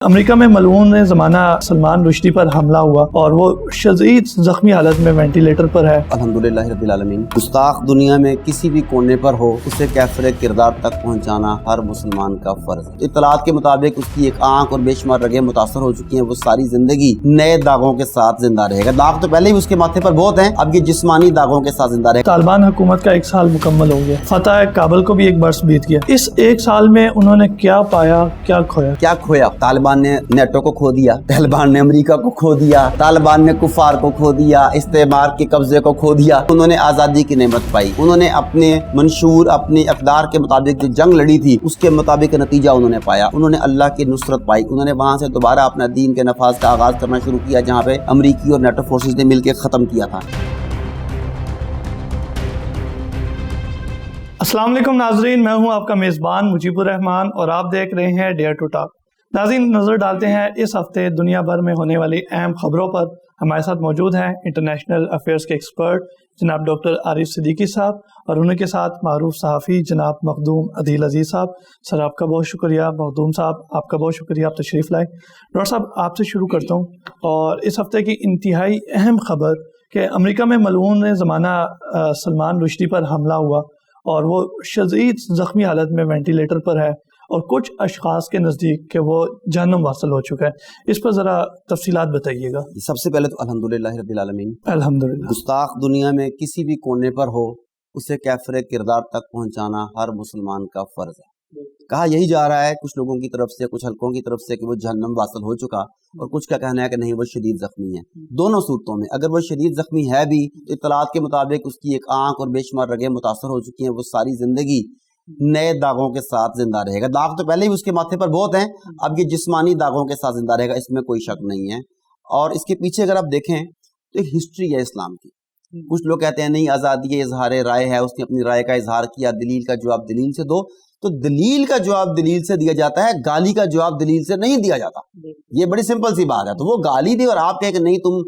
امریکہ میں ملعون زمانہ سلمان رشدی پر حملہ ہوا اور وہ شدید زخمی حالت میں وینٹیلیٹر پر ہے۔ الحمدللہ رب العالمین۔ گستاخ دنیا میں کسی بھی کونے پر ہو اسے کیفر کردار تک پہنچانا ہر مسلمان کا فرض ہے۔ اطلاعات کے مطابق اس کی ایک آنکھ اور بے شمار رگیں متاثر ہو چکی ہیں، وہ ساری زندگی نئے داغوں کے ساتھ زندہ رہے گا۔ داغ تو پہلے ہی اس کے ماتھے پر بہت ہیں، اب یہ جسمانی داغوں کے ساتھ زندہ رہے گا۔ طالبان حکومت کا 1 سال مکمل ہو گیا، فتح کابل کو بھی 1 برس بیت گیا۔ اس 1 سال میں انہوں نے کیا پایا، کیا کھویا؟ کیا کھویا؟ طالبان نے نیٹو کو کھو دیا، طالبان نے امریکہ کو کھو دیا، طالبان نے کفار کو کھو دیا، استعمار کے قبضے کو کھو دیا۔ انہوں نے آزادی کی نعمت پائی، انہوں نے اپنے منشور اپنی اقدار کے مطابق جو جنگ لڑی تھی اس کے مطابق نتیجہ انہوں نے پایا، انہوں نے اللہ کی نصرت پائی، انہوں نے وہاں سے دوبارہ اپنا دین کے نفاذ کا آغاز کرنا شروع کیا جہاں پہ امریکی اور نیٹو فورسز نے مل کے ختم کیا تھا۔ السلام علیکم ناظرین، میں ہوں آپ کا میزبان مجیب الرحمان اور آپ دیکھ رہے ہیں ڈیئر ٹو ٹاک۔ ناظرین، نظر ڈالتے ہیں اس ہفتے دنیا بھر میں ہونے والی اہم خبروں پر۔ ہمارے ساتھ موجود ہیں انٹرنیشنل افیئرز کے ایکسپرٹ جناب ڈاکٹر عارف صدیقی صاحب اور ان کے ساتھ معروف صحافی جناب مخدوم عدیل عزیز صاحب۔ سر آپ کا بہت شکریہ، مخدوم صاحب آپ کا بہت شکریہ، آپ تشریف لائے۔ ڈاکٹر صاحب آپ سے شروع کرتا ہوں، اور اس ہفتے کی انتہائی اہم خبر کہ امریکہ میں ملعون زمانہ سلمان رشدی پر حملہ ہوا اور وہ شدید زخمی حالت میں وینٹیلیٹر پر ہے، اور کچھ اشخاص کے نزدیک کہ وہ جہنم واصل ہو چکا ہے۔ اس پر ذرا تفصیلات بتائیے گا۔ سب سے پہلے تو الحمدللہ رب العالمین۔ الحمدللہ۔ گستاخ دنیا میں کسی بھی کونے پر ہو اسے کیفر کردار تک پہنچانا ہر مسلمان کا فرض ہے۔ کہا یہی جا رہا ہے کچھ لوگوں کی طرف سے، کچھ حلقوں کی طرف سے کہ وہ جہنم واصل ہو چکا، اور کچھ کا کہنا ہے کہ نہیں وہ شدید زخمی ہے۔ دونوں صورتوں میں اگر وہ شدید زخمی ہے بھی تو اطلاعات کے مطابق اس کی ایک آنکھ اور بے شمار رگیں متاثر ہو چکی ہیں، وہ ساری زندگی نئے داغوں کے ساتھ زندہ رہے گا۔ داغ تو پہلے ہی اس کے ماتھے پر بہت ہیں، اب یہ جسمانی داغوں کے ساتھ زندہ رہے گا، اس میں کوئی شک نہیں ہے۔ اور اس کے پیچھے اگر آپ دیکھیں تو ایک ہسٹری ہے اسلام کی۔ کچھ لوگ کہتے ہیں نہیں آزادی اظہار رائے ہے، اس نے اپنی رائے کا اظہار کیا، دلیل کا جواب دلیل سے دو، تو دلیل کا جواب دلیل سے دیا جاتا ہے، گالی کا جواب دلیل سے نہیں دیا جاتا۔ یہ بڑی سمپل سی بات ہے۔ تو وہ گالی دے اور آپ کہیں کہ نہیں تم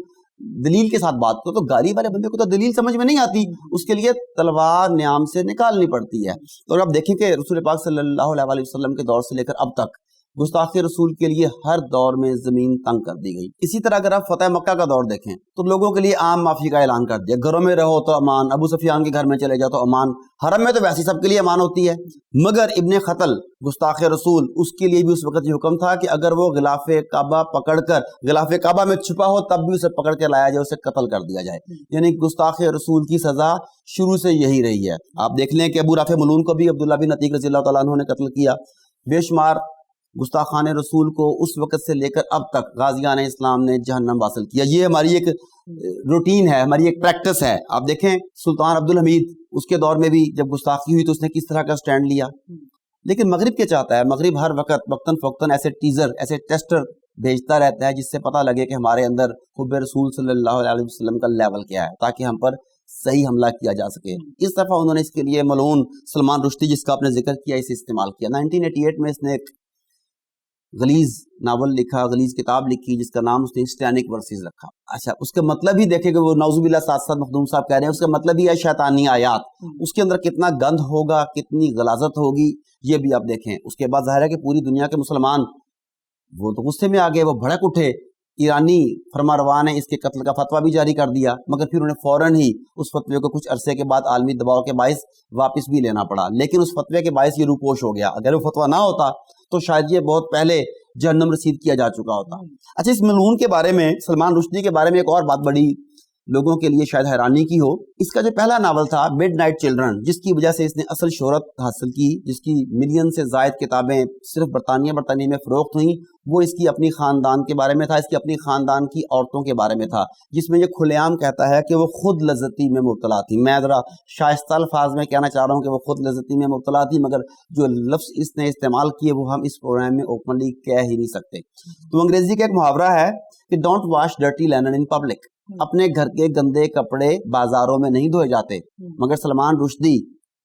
دلیل کے ساتھ بات کرو، تو گالی والے بندے کو تو دلیل سمجھ میں نہیں آتی، اس کے لیے تلوار نیام سے نکالنی پڑتی ہے۔ تو آپ دیکھیں کہ رسول پاک صلی اللہ علیہ وسلم کے دور سے لے کر اب تک گستاخی رسول کے لیے ہر دور میں زمین تنگ کر دی گئی۔ اسی طرح اگر آپ فتح مکہ کا دور دیکھیں تو لوگوں کے لیے عام معافی کا اعلان کر دیا، گھروں میں رہو تو امان، ابو سفیان کے گھر میں چلے جاؤ تو امان، حرم میں تو ویسے سب کے لیے امان ہوتی ہے۔ مگر ابن قتل گستاخ رسول، اس کے لیے بھی اس وقت یہ حکم تھا کہ اگر وہ غلاف کعبہ پکڑ کر غلاف کعبہ میں چھپا ہو تب بھی اسے پکڑ کے لایا جائے، اسے قتل کر دیا جائے۔ یعنی گستاخ رسول کی سزا شروع سے یہی رہی ہے۔ آپ دیکھ لیں کہ ابو رافع ملعون کو بھی عبداللہ بن عتیق رضی اللہ تعالیٰ عنہ نے قتل کیا۔ بے شمار گستاخان رسول کو اس وقت سے لے کر اب تک غازیان اسلام نے جہنم واصل کیا۔ یہ ہماری ایک روٹین ہے، ہماری ایک پریکٹس ہے۔ آپ دیکھیں سلطان عبدالحمید، اس کے دور میں بھی جب گستاخی ہوئی تو اس نے کس طرح کا سٹینڈ لیا۔ لیکن مغرب کیا چاہتا ہے؟ مغرب ہر وقت وقتاً فوقتاً ایسے ٹیزر، ایسے ٹیسٹر بھیجتا رہتا ہے جس سے پتہ لگے کہ ہمارے اندر حب رسول صلی اللہ علیہ وسلم کا لیول کیا ہے، تاکہ ہم پر صحیح حملہ کیا جا سکے۔ اس دفعہ انہوں نے اس کے لیے ملعون سلمان رشدی جس کا آپ نے ذکر کیا اسے استعمال کیا۔ 1988 میں اس نے ایک غلیظ ناول لکھا، غلیظ کتاب لکھی جس کا نام اس نے اسٹینک ورسز رکھا۔ اچھا، اس کا مطلب ہی دیکھیں کہ وہ نعوذ باللہ ساتھ ساتھ مخدوم صاحب کہہ رہے ہیں، اس کا مطلب ہی ہے شیطانی آیات۔ اس کے اندر کتنا گند ہوگا، کتنی غلاظت ہوگی، یہ بھی آپ دیکھیں۔ اس کے بعد ظاہر ہے کہ پوری دنیا کے مسلمان وہ تو غصے میں آ گئے، وہ بھڑک اٹھے۔ ایرانی فرمانروا نے اس کے قتل کا فتویٰ بھی جاری کر دیا، مگر پھر انہیں فوراً ہی اس فتوے کو کچھ عرصے کے بعد عالمی دباؤ کے باعث واپس بھی لینا پڑا۔ لیکن اس فتوے کے باعث یہ روپوش ہو گیا، اگر وہ فتویٰ نہ ہوتا تو شاید یہ بہت پہلے جہنم رسید کیا جا چکا ہوتا۔ اچھا، اس ملعون کے بارے میں، سلمان رشدی کے بارے میں ایک اور بات بڑی لوگوں کے لیے شاید حیرانی کی ہو۔ اس کا جو پہلا ناول تھا مڈ نائٹ چلڈرن، جس کی وجہ سے اس نے اصل شہرت حاصل کی، جس کی ملین سے زائد کتابیں صرف برطانیہ میں فروخت ہوئیں، وہ اس کی اپنی خاندان کے بارے میں تھا، اس کی اپنی خاندان کی عورتوں کے بارے میں تھا، جس میں یہ کھلے عام کہتا ہے کہ وہ خود لذتی میں مبتلا تھی۔ میں ذرا شائستہ الفاظ میں کہنا چاہ رہا ہوں کہ وہ خود لذتی میں مبتلا تھی، مگر جو لفظ اس نے استعمال کیے وہ ہم اس پروگرام میں اوپنلی کہہ ہی نہیں سکتے۔ تو انگریزی کا ایک محاورہ ہے کہ don't wash dirty linen in public, اپنے گھر کے گندے کپڑے بازاروں میں نہیں دھوئے جاتے۔ مگر سلمان رشدی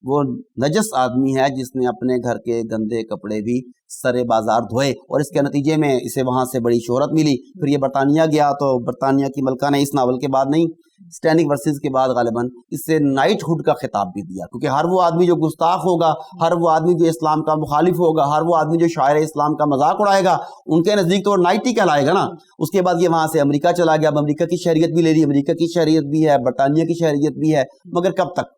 وہ نجس آدمی ہے جس نے اپنے گھر کے گندے کپڑے بھی سرے بازار دھوئے، اور اس کے نتیجے میں اسے وہاں سے بڑی شہرت ملی۔ پھر یہ برطانیہ گیا تو برطانیہ کی ملکہ نے اس ناول کے بعد نہیں اسٹینڈنگ ورسز کے بعد غالباً اس سے نائٹ ہوڈ کا خطاب بھی دیا، کیونکہ ہر وہ آدمی جو گستاخ ہوگا، ہر وہ آدمی جو اسلام کا مخالف ہوگا، ہر وہ آدمی جو شاعر اسلام کا مذاق اڑائے گا، ان کے نزدیک تو نائٹ ہی کہلائے گا نا۔ اس کے بعد یہ وہاں سے امریکہ چلا گیا، اب امریکہ کی شہریت بھی لے لی، امریکہ کی شہریت بھی ہے، برطانیہ کی شہریت بھی ہے، مگر کب تک؟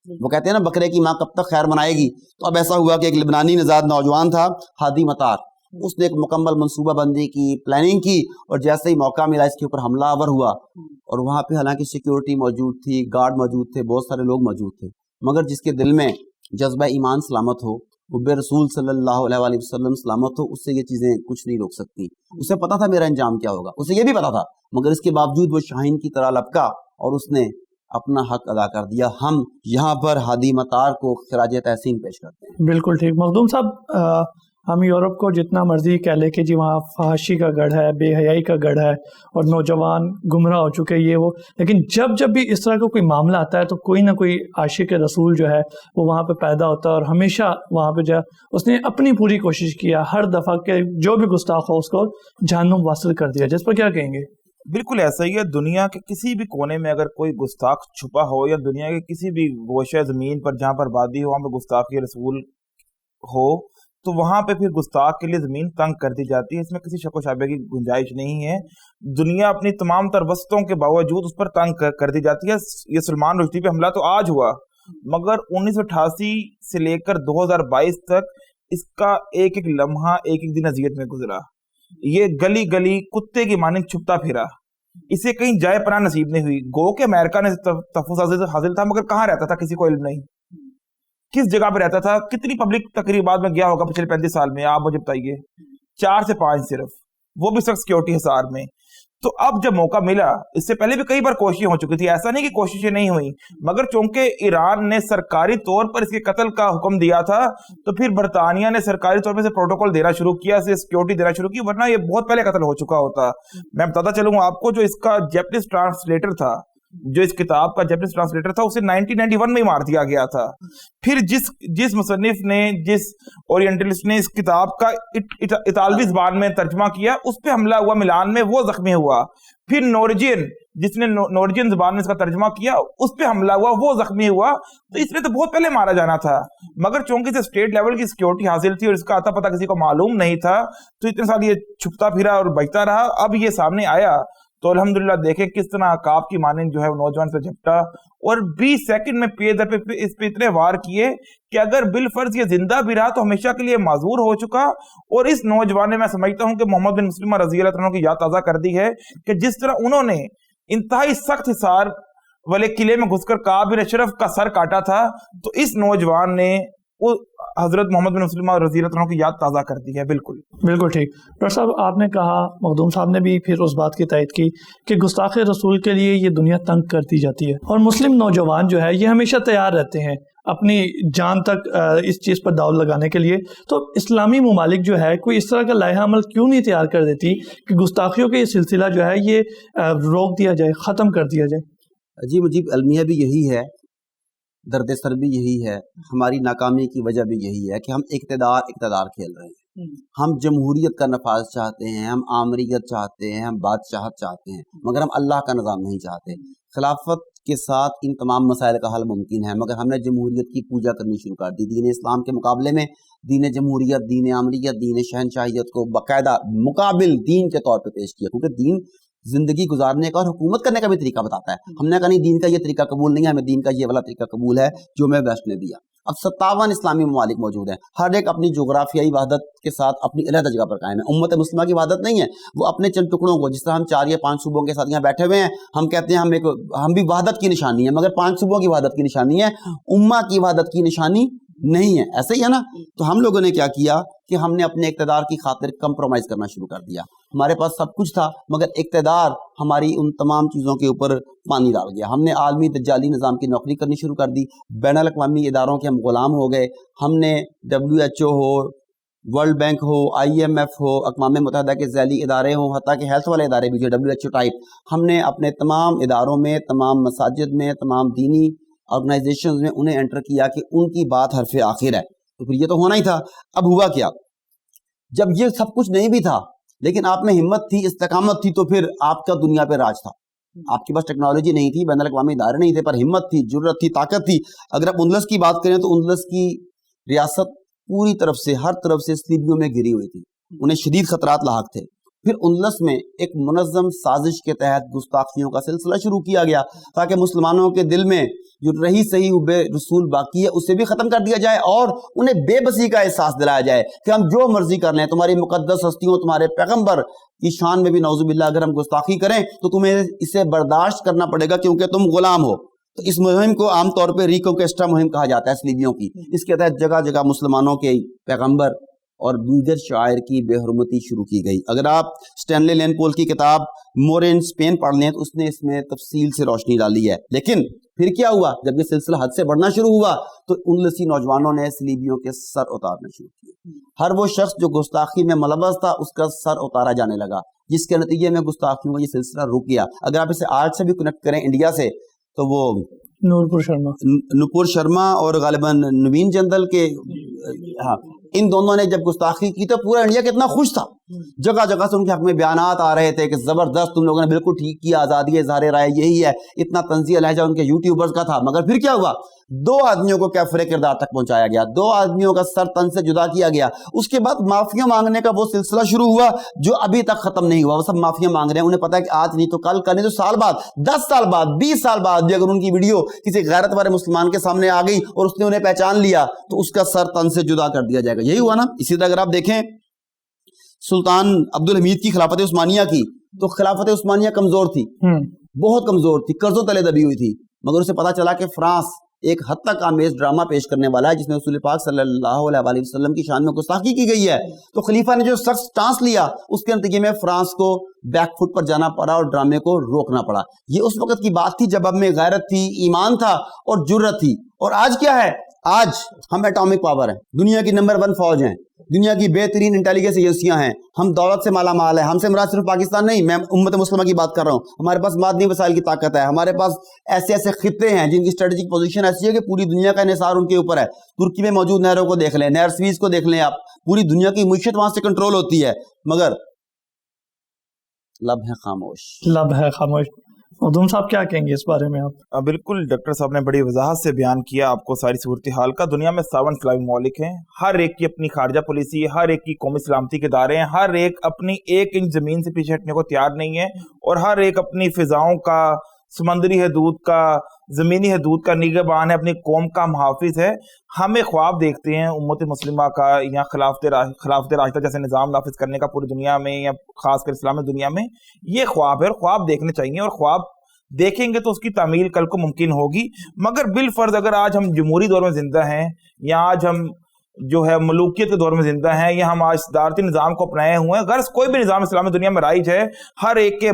وہ کہتے ہیں نا بکرے کی ماں کب تک خیر منائے گی۔ تو اب ایسا ہوا کہ ایک لبنانی نژاد نوجوان تھا ہادی مطار، اس نے ایک مکمل منصوبہ بندی کی، پلاننگ کی، اور جیسے ہی موقع ملا اس کے اوپر حملہ آور ہوا، اور وہاں پہ حالانکہ سیکیورٹی موجود تھی، گارڈ موجود تھے، بہت سارے لوگ موجود تھے، مگر جس کے دل میں جذبہ ایمان سلامت ہو، حب رسول صلی اللہ علیہ وآلہ وسلم سلامت ہو، اس سے یہ چیزیں کچھ نہیں روک سکتی۔ اسے پتا تھا میرا انجام کیا ہوگا، اسے یہ بھی پتا تھا، مگر اس کے باوجود وہ شاہین کی طرح لپکا اور اس نے اپنا حق ادا کر دیا۔ ہم یہاں پر ہادی مطار کو خراج تحسین پیش کرتے ہیں۔ بالکل ٹھیک مخدوم صاحب، ہم یورپ کو جتنا مرضی کہہ لیں کہ جی وہاں فحاشی کا گڑھ ہے، بے حیائی کا گڑھ ہے، اور نوجوان گمراہ ہو چکے یہ وہ، لیکن جب بھی اس طرح کا کوئی معاملہ آتا ہے تو کوئی نہ کوئی عاشق رسول جو ہے وہ وہاں پہ پیدا ہوتا ہے، اور ہمیشہ وہاں پہ جو ہے اس نے اپنی پوری کوشش کیا ہر دفعہ کہ جو بھی گستاخ ہو اس کو جہنم واصل کر دیا۔ جس پر کیا کہیں گے؟ بالکل ایسا ہی ہے، دنیا کے کسی بھی کونے میں اگر کوئی گستاخ چھپا ہو، یا دنیا کے کسی بھی گوشہ زمین پر جہاں پر آبادی ہو وہاں پہ گستاخی رسول ہو، تو وہاں پہ پھر گستاخ کے لیے زمین تنگ کر دی جاتی ہے، اس میں کسی شک و شبہ کی گنجائش نہیں ہے۔ دنیا اپنی تمام تر وسطوں کے باوجود اس پر تنگ کر دی جاتی ہے۔ یہ سلمان رشدی پہ حملہ تو آج ہوا، مگر 1988 سے لے کر 2022 تک اس کا ایک ایک لمحہ، ایک ایک دن اذیت میں گزرا۔ یہ گلی گلی کتے کی مانند چھپتا پھرا، اسے کہیں جائے پناہ نصیب نہیں ہوئی۔ گو کہ امریکہ نے تحفظ حاصل تھا، مگر کہاں رہتا تھا کسی کو علم نہیں، کس جگہ پہ رہتا تھا، کتنی پبلک تقریبات میں گیا ہوگا پچھلے 35 سال میں، آپ مجھے بتائیے، 4 سے 5 صرف، وہ بھی سخت سیکیورٹی حصار میں۔ تو اب جب موقع ملا، اس سے پہلے بھی کئی بار کوششیں ہو چکی تھی، ایسا نہیں کہ کوششیں نہیں ہوئی، مگر چونکہ ایران نے سرکاری طور پر اس کے قتل کا حکم دیا تھا، تو پھر برطانیہ نے سرکاری طور پر سے پروٹوکول دینا شروع کیا، اسے سیکیورٹی دینا شروع کی، ورنہ یہ بہت پہلے قتل ہو چکا ہوتا۔ میں بتاتا چلوں آپ کو، جو اس کا جیپنیز ٹرانسلیٹر تھا، جو اس کتاب کا جیپنیز ٹرانسلیٹر تھا، اسے 1991 میں ہی مار دیا گیا تھا۔ پھر جس مصنف نے، جس اورینٹلسٹ نے اس کتاب کا اطالوی زبان میں ترجمہ کیا، اس پہ حملہ ہوا ملان میں، وہ زخمی ہوا۔ پھر نورجین، جس نے نورجین زبان میں اس کا ترجمہ کیا، اس پہ حملہ ہوا، وہ زخمی ہوا۔ تو اس نے تو بہت پہلے مارا جانا تھا، مگر چونکہ اسے اسٹیٹ لیول کی سیکیورٹی حاصل تھی اور اس کا اتا پتہ کسی کو معلوم نہیں تھا، تو اتنے سال یہ چھپتا پھرا اور بچتا رہا۔ اب یہ سامنے آیا تو الحمدللہ دیکھیں کس طرح عقاب کی مانند جو ہے وہ نوجوان سے جھپٹا، اور 20 سیکنڈ میں پے در پہ اس پہ اتنے وار کیے کہ اگر بالفرض یہ زندہ بھی رہا تو ہمیشہ کے لیے معذور ہو چکا۔ اور اس نوجوان نے، میں سمجھتا ہوں کہ محمد بن مسلمہ رضی اللہ عنہ کی یاد تازہ کر دی ہے کہ جس طرح انہوں نے انتہائی سخت حصار والے قلعے میں گھس کر کعب بن اشرف کا سر کاٹا تھا، تو اس نوجوان نے وہ حضرت محمد بن مسلمہ رضی اللہ عنہ کی یاد تازہ کر دی ہے۔ بالکل ٹھیک ڈاکٹر صاحب، آپ نے کہا، مخدوم صاحب نے بھی پھر اس بات کی تائید کی کہ گستاخ رسول کے لیے یہ دنیا تنگ کرتی جاتی ہے، اور مسلم نوجوان جو ہے یہ ہمیشہ تیار رہتے ہیں اپنی جان تک اس چیز پر داؤ لگانے کے لیے۔ تو اسلامی ممالک جو ہے کوئی اس طرح کا لائحہ عمل کیوں نہیں تیار کر دیتی کہ گستاخیوں کا یہ سلسلہ جو ہے یہ روک دیا جائے، ختم کر دیا جائے؟ جی مجیب، المیہ بھی یہی ہے، درد سر بھی یہی ہے، ہماری ناکامی کی وجہ بھی یہی ہے کہ ہم اقتدار کھیل رہے ہیں۔ ہم جمہوریت کا نفاذ چاہتے ہیں، ہم آمریت چاہتے ہیں، ہم بادشاہت چاہتے ہیں، مگر ہم اللہ کا نظام نہیں چاہتے۔ خلافت کے ساتھ ان تمام مسائل کا حل ممکن ہے، مگر ہم نے جمہوریت کی پوجا کرنی شروع کر دی۔ دین اسلام کے مقابلے میں دین جمہوریت، دین آمریت، دین شہنشاہیت کو باقاعدہ مقابل دین کے طور پہ پیش کیا، کیونکہ دین زندگی گزارنے کا اور حکومت کرنے کا بھی طریقہ بتاتا ہے۔ ہم نے کہا نہیں، دین کا یہ طریقہ قبول نہیں ہے، ہمیں دین کا یہ والا طریقہ قبول ہے جو ہمیں ویسٹ نے دیا۔ اب 57 اسلامی ممالک موجود ہیں، ہر ایک اپنی جغرافیائی وحدت کے ساتھ اپنی علیحدہ جگہ پر قائم ہے۔ امت مسلمہ کی وحدت نہیں ہے، وہ اپنے چند ٹکڑوں کو، جس طرح ہم 4 یا 5 صوبوں کے ساتھ یہاں بیٹھے ہوئے ہیں، ہم کہتے ہیں ہم بھی وحدت کی نشانی ہے، مگر 5 صوبوں کی وحدت کی نشانی ہے، امہ کی وحدت کی نشانی نہیں ہے۔ ایسے ہی ہے نا؟ تو ہم لوگوں نے کیا کیا کہ ہم نے اپنے اقتدار کی خاطر کمپرومائز کرنا شروع کر دیا۔ ہمارے پاس سب کچھ تھا، مگر اقتدار ہماری ان تمام چیزوں کے اوپر پانی ڈال گیا۔ ہم نے عالمی دجالی نظام کی نوکری کرنی شروع کر دی، بین الاقوامی اداروں کے ہم غلام ہو گئے۔ ہم نے WHO who, world bank who, IMF ہو، اقوام متحدہ کے ذیلی ادارے ہوں، حتیٰ کہ ہیلتھ والے ادارے بھی جو WHO ٹائپ، ہم نے اپنے تمام اداروں میں، تمام مساجد میں، تمام دینی آرگنائزیشنز میں انہیں انٹر کیا کہ ان کی بات حرف آخر ہے۔ تو پھر یہ تو ہونا ہی تھا۔ اب ہوا کیا، جب یہ سب کچھ نہیں بھی تھا لیکن آپ میں ہمت تھی، استقامت تھی، تو پھر آپ کا دنیا پہ راج تھا۔ آپ کے پاس ٹیکنالوجی نہیں تھی, بین الاقوامی ادارے نہیں تھے, پر ہمت تھی, جرت تھی, طاقت تھی. اگر آپ اندلس کی بات کریں تو اندلس کی ریاست پوری طرف سے, ہر طرف سے صلیبیوں میں گھری ہوئی تھی, انہیں شدید خطرات لاحق تھے. پھر اندلس میں ایک منظم سازش کے تحت گستاخیوں کا سلسلہ شروع کیا گیا تاکہ مسلمانوں کے دل میں جو رہی صحیح حب رسول باقی ہے اسے بھی ختم کر دیا جائے اور انہیں بے بسی کا احساس دلایا جائے کہ ہم جو مرضی کر لیں, تمہاری مقدس ہستیوں, تمہارے پیغمبر کی شان میں بھی نعوذ باللہ اگر ہم گستاخی کریں تو تمہیں اسے برداشت کرنا پڑے گا کیونکہ تم غلام ہو. تو اس مہم کو عام طور پہ ریکنکسٹا مہم کہا جاتا ہے صلیبیوں کی. اس کے تحت جگہ جگہ مسلمانوں کے پیغمبر اور دیگر شاعر کی بے حرمتی شروع کی گئی. اگر آپ سٹینلے لین پول کی کتاب مور ان اسپین پڑھ لیں تو اس نے اس میں تفصیل سے روشنی ڈالی ہے. لیکن پھر کیا ہوا, جب یہ سلسلہ حد سے بڑھنا شروع ہوا تو اندلسی نوجوانوں نے صلیبیوں کے سر اتارنے شروع کیے. ہر وہ شخص جو گستاخی میں ملوث تھا اس کا سر اتارا جانے لگا, جس کے نتیجے میں گستاخیوں کا یہ سلسلہ رک گیا. اگر آپ اسے آج سے بھی کنیکٹ کریں انڈیا سے تو وہ نورپور شرما اور غالباً نوین جندل کے, ہاں, ان دونوں نے جب گستاخی کی تو پورا انڈیا کتنا خوش تھا. جگہ جگہ سے ان کے حق میں بیانات آ رہے تھے کہ زبردست, تم لوگوں نے بالکل ٹھیک کیا, آزادی اظہار رائے یہی ہے. اتنا طنزیہ لہجہ ان کے یوٹیوبرز کا تھا. مگر پھر کیا ہوا, 2 آدمیوں کو کیفر کردار تک پہنچایا گیا, 2 آدمیوں کا سر تن سے جدا کیا گیا. اس کے بعد معافیاں مانگنے کا وہ سلسلہ شروع ہوا جو ابھی تک ختم نہیں ہوا. وہ سب معافیاں مانگ رہے ہیں, انہیں پتا ہے کہ آج نہیں تو کل نہیں تو سال بعد, 10 سال بعد, 20 سال بعد بھی اگر ان کی ویڈیو کسی غیرت والے مسلمان کے سامنے آ گئی اور اس نے انہیں پہچان لیا تو اس کا سر تن سے جدا کر دیا جائے گا. یہی ہوا نا. اسی طرح اگر آپ دیکھیں سلطان عبدالحمید کی خلافت عثمانیہ کی, تو خلافت عثمانیہ کمزور تھی, بہت کمزور تھی, قرضوں تلے دبی ہوئی تھی. مگر اسے پتا چلا کہ فرانس ایک حد تک آمیز ڈرامہ پیش کرنے والا ہے جس میں رسول پاک صلی اللہ علیہ وآلہ وسلم کی شان میں گستاخی کی گئی ہے. تو خلیفہ نے جو سخت سٹانس لیا اس کے نتیجے میں فرانس کو بیک فٹ پر جانا پڑا اور ڈرامے کو روکنا پڑا. یہ اس وقت کی بات تھی جب اب میں غیرت تھی, ایمان تھا اور جرت تھی. اور آج کیا ہے, آج ہم ایٹامک پاور ہیں, دنیا کی نمبر 1 فوج ہیں, دنیا کی بہترین انٹیلیجنس ایجنسیاں ہیں, ہم دولت سے مالا مال ہیں. ہم سے مراد صرف پاکستان نہیں, میں امت مسلمہ کی بات کر رہا ہوں. ہمارے پاس معدنی وسائل کی طاقت ہے, ہمارے پاس ایسے ایسے خطے ہیں جن کی اسٹریٹجک پوزیشن ایسی ہے کہ پوری دنیا کا انحصار ان کے اوپر ہے. ترکی میں موجود نہروں کو دیکھ لیں, نہر سویز کو دیکھ لیں آپ, پوری دنیا کی معیشت وہاں سے کنٹرول ہوتی ہے. مگر لب ہے خاموش, لب ہے خاموش. مخدوم صاحب کیا کہیں گے اس بارے میں آپ؟ بالکل, ڈاکٹر صاحب نے بڑی وضاحت سے بیان کیا آپ کو ساری صورتحال کا. دنیا میں 57 اسلامی ممالک ہیں, ہر ایک کی اپنی خارجہ پالیسی ہے, ہر ایک کی قومی سلامتی کے ادارے ہیں, ہر ایک اپنی 1 انچ زمین سے پیچھے ہٹنے کو تیار نہیں ہے, اور ہر ایک اپنی فضاؤں کا, سمندری حدود کا, زمینی حدود کا نگہبان ہے, اپنی قوم کا محافظ ہے. ہمیں خواب دیکھتے ہیں امت مسلمہ کا یا خلافت راشدہ جیسے نظام نافذ کرنے کا پوری دنیا میں یا خاص کر اسلامی دنیا میں. یہ خواب ہے اور خواب دیکھنے چاہیے, اور خواب دیکھیں گے تو اس کی تعمیل کل کو ممکن ہوگی. مگر بالفرض اگر آج ہم جمہوری دور میں زندہ ہیں, یا آج ہم جو ہے ملوکیت کے دور میں زندہ ہیں, یا ہم آج صدارتی نظام کو اپنائے ہوئے ہیں, غرض کوئی بھی نظام اسلامی دنیا میں رائج ہے, ہر ایک کے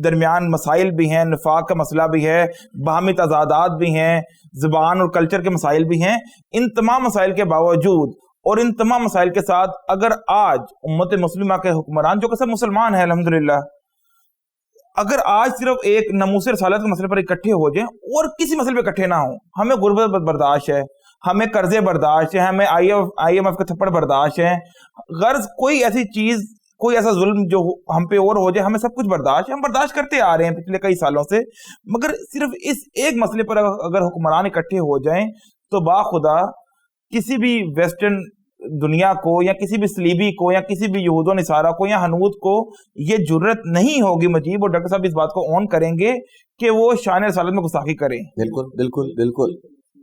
درمیان مسائل بھی ہیں, نفاق کا مسئلہ بھی ہے, باہمی تضادات بھی ہیں, زبان اور کلچر کے مسائل بھی ہیں. ان تمام مسائل کے باوجود اور ان تمام مسائل کے ساتھ اگر آج امت مسلمہ کے حکمران جو کہ سب مسلمان ہیں الحمدللہ, اگر آج صرف ایک ناموس رسالت کے مسئلے پر اکٹھے ہو جائیں اور کسی مسئلے پہ اکٹھے نہ ہوں, ہمیں غربت برداشت ہے, ہمیں قرضے برداشت ہے, ہمیں آئی ایم ایف کے تھپڑ برداشت ہے, غرض کوئی ایسی چیز, کوئی ایسا ظلم جو ہم پہ اور ہو جائے, ہمیں سب کچھ برداشت ہے, ہم برداشت کرتے آ رہے ہیں پچھلے کئی سالوں سے. مگر صرف اس ایک مسئلے پر اگر حکمران اکٹھے ہو جائیں تو باخدا کسی بھی ویسٹرن دنیا کو یا کسی بھی صلیبی کو یا کسی بھی یہود و نصارہ کو یا ہنود کو یہ جرت نہیں ہوگی مجیب, اور ڈاکٹر صاحب اس بات کو اون کریں گے کہ وہ شان رسالت میں گستاخی کریں. بالکل بالکل بالکل.